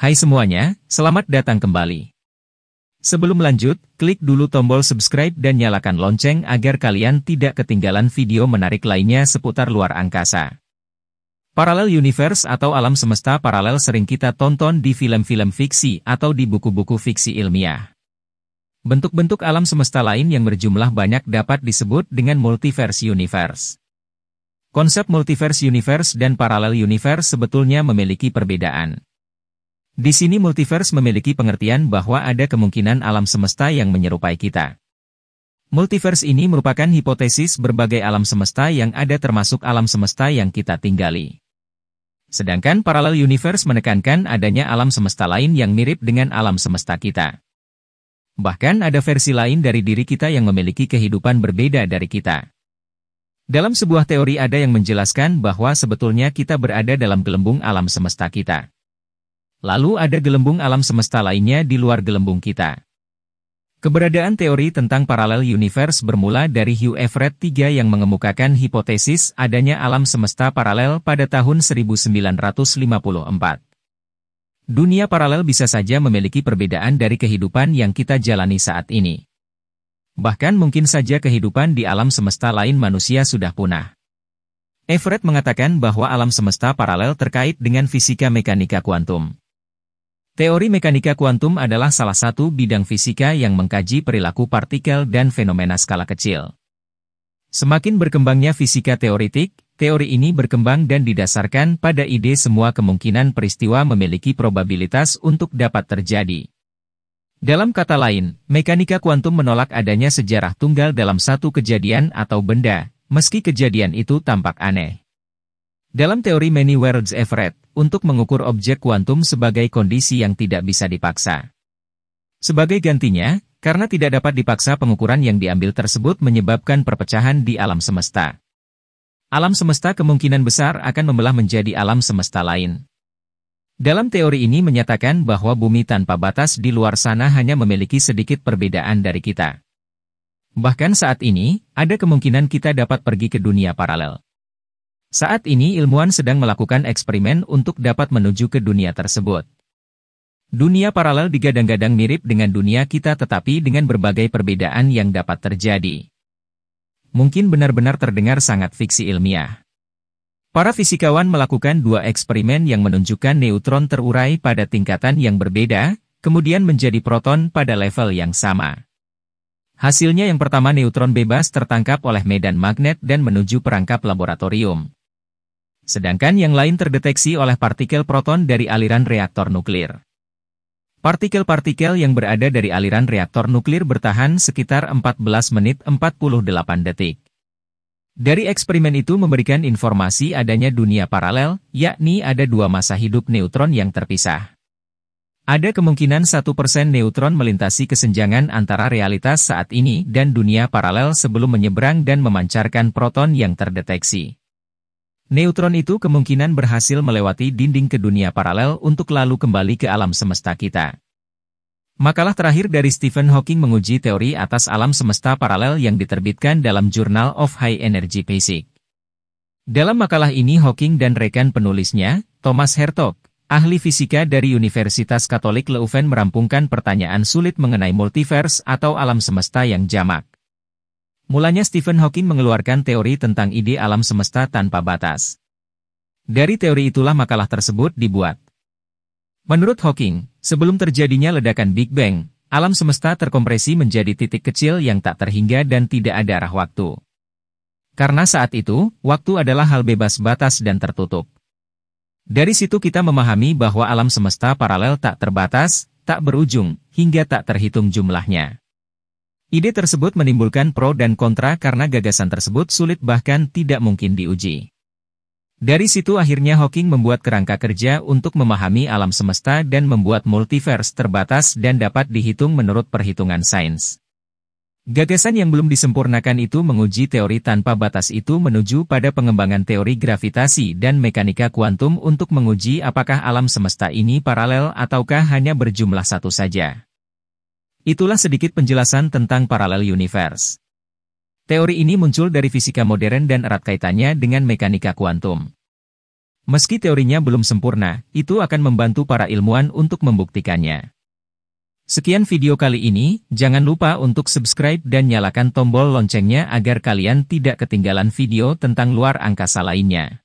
Hai semuanya, selamat datang kembali. Sebelum lanjut, klik dulu tombol subscribe dan nyalakan lonceng agar kalian tidak ketinggalan video menarik lainnya seputar luar angkasa. Parallel universe atau alam semesta paralel sering kita tonton di film-film fiksi atau di buku-buku fiksi ilmiah. Bentuk-bentuk alam semesta lain yang berjumlah banyak dapat disebut dengan multiverse universe. Konsep multiverse universe dan parallel universe sebetulnya memiliki perbedaan. Di sini multiverse memiliki pengertian bahwa ada kemungkinan alam semesta yang menyerupai kita. Multiverse ini merupakan hipotesis berbagai alam semesta yang ada termasuk alam semesta yang kita tinggali. Sedangkan parallel universe menekankan adanya alam semesta lain yang mirip dengan alam semesta kita. Bahkan ada versi lain dari diri kita yang memiliki kehidupan berbeda dari kita. Dalam sebuah teori ada yang menjelaskan bahwa sebetulnya kita berada dalam gelembung alam semesta kita. Lalu ada gelembung alam semesta lainnya di luar gelembung kita. Keberadaan teori tentang parallel universe bermula dari Hugh Everett III yang mengemukakan hipotesis adanya alam semesta paralel pada tahun 1954. Dunia paralel bisa saja memiliki perbedaan dari kehidupan yang kita jalani saat ini. Bahkan mungkin saja kehidupan di alam semesta lain manusia sudah punah. Everett mengatakan bahwa alam semesta paralel terkait dengan fisika mekanika kuantum. Teori mekanika kuantum adalah salah satu bidang fisika yang mengkaji perilaku partikel dan fenomena skala kecil. Semakin berkembangnya fisika teoritik, teori ini berkembang dan didasarkan pada ide semua kemungkinan peristiwa memiliki probabilitas untuk dapat terjadi. Dalam kata lain, mekanika kuantum menolak adanya sejarah tunggal dalam satu kejadian atau benda, meski kejadian itu tampak aneh. Dalam teori Many Worlds Everett, untuk mengukur objek kuantum sebagai kondisi yang tidak bisa dipaksa. Sebagai gantinya, karena tidak dapat dipaksa pengukuran yang diambil tersebut menyebabkan perpecahan di alam semesta. Alam semesta kemungkinan besar akan membelah menjadi alam semesta lain. Dalam teori ini menyatakan bahwa bumi tanpa batas di luar sana hanya memiliki sedikit perbedaan dari kita. Bahkan saat ini, ada kemungkinan kita dapat pergi ke dunia paralel. Saat ini ilmuwan sedang melakukan eksperimen untuk dapat menuju ke dunia tersebut. Dunia paralel digadang-gadang mirip dengan dunia kita tetapi dengan berbagai perbedaan yang dapat terjadi. Mungkin benar-benar terdengar sangat fiksi ilmiah. Para fisikawan melakukan dua eksperimen yang menunjukkan neutron terurai pada tingkatan yang berbeda, kemudian menjadi proton pada level yang sama. Hasilnya yang pertama neutron bebas tertangkap oleh medan magnet dan menuju perangkap laboratorium. Sedangkan yang lain terdeteksi oleh partikel proton dari aliran reaktor nuklir. Partikel-partikel yang berada dari aliran reaktor nuklir bertahan sekitar 14 menit 48 detik. Dari eksperimen itu memberikan informasi adanya dunia paralel, yakni ada dua masa hidup neutron yang terpisah. Ada kemungkinan 1% neutron melintasi kesenjangan antara realitas saat ini dan dunia paralel sebelum menyeberang dan memancarkan proton yang terdeteksi. Neutron itu kemungkinan berhasil melewati dinding ke dunia paralel untuk lalu kembali ke alam semesta kita. Makalah terakhir dari Stephen Hawking menguji teori atas alam semesta paralel yang diterbitkan dalam Journal of High Energy Physics. Dalam makalah ini Hawking dan rekan penulisnya, Thomas Hertog, ahli fisika dari Universitas Katolik Leuven merampungkan pertanyaan sulit mengenai multiverse atau alam semesta yang jamak. Mulanya Stephen Hawking mengeluarkan teori tentang ide alam semesta tanpa batas. Dari teori itulah makalah tersebut dibuat. Menurut Hawking, sebelum terjadinya ledakan Big Bang, alam semesta terkompresi menjadi titik kecil yang tak terhingga dan tidak ada arah waktu. Karena saat itu, waktu adalah hal bebas batas dan tertutup. Dari situ kita memahami bahwa alam semesta paralel tak terbatas, tak berujung, hingga tak terhitung jumlahnya. Ide tersebut menimbulkan pro dan kontra karena gagasan tersebut sulit bahkan tidak mungkin diuji. Dari situ akhirnya Hawking membuat kerangka kerja untuk memahami alam semesta dan membuat multiverse terbatas dan dapat dihitung menurut perhitungan sains. Gagasan yang belum disempurnakan itu menguji teori tanpa batas itu menuju pada pengembangan teori gravitasi dan mekanika kuantum untuk menguji apakah alam semesta ini paralel ataukah hanya berjumlah satu saja. Itulah sedikit penjelasan tentang parallel universe. Teori ini muncul dari fisika modern dan erat kaitannya dengan mekanika kuantum. Meski teorinya belum sempurna, itu akan membantu para ilmuwan untuk membuktikannya. Sekian video kali ini, jangan lupa untuk subscribe dan nyalakan tombol loncengnya agar kalian tidak ketinggalan video tentang luar angkasa lainnya.